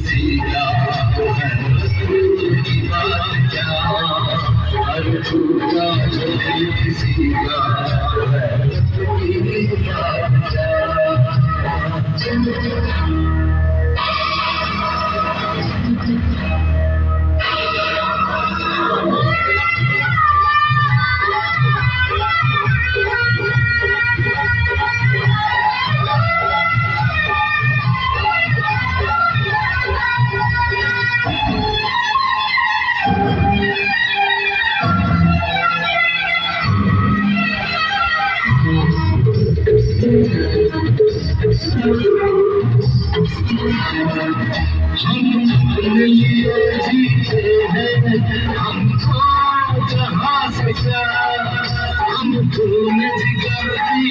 किसी का है की बात क्या, हर टूटा दिल किसी का है की बात हम अपने लिए जीते हैं, हमको जहाँ से प्यार, हम खून जिगर दी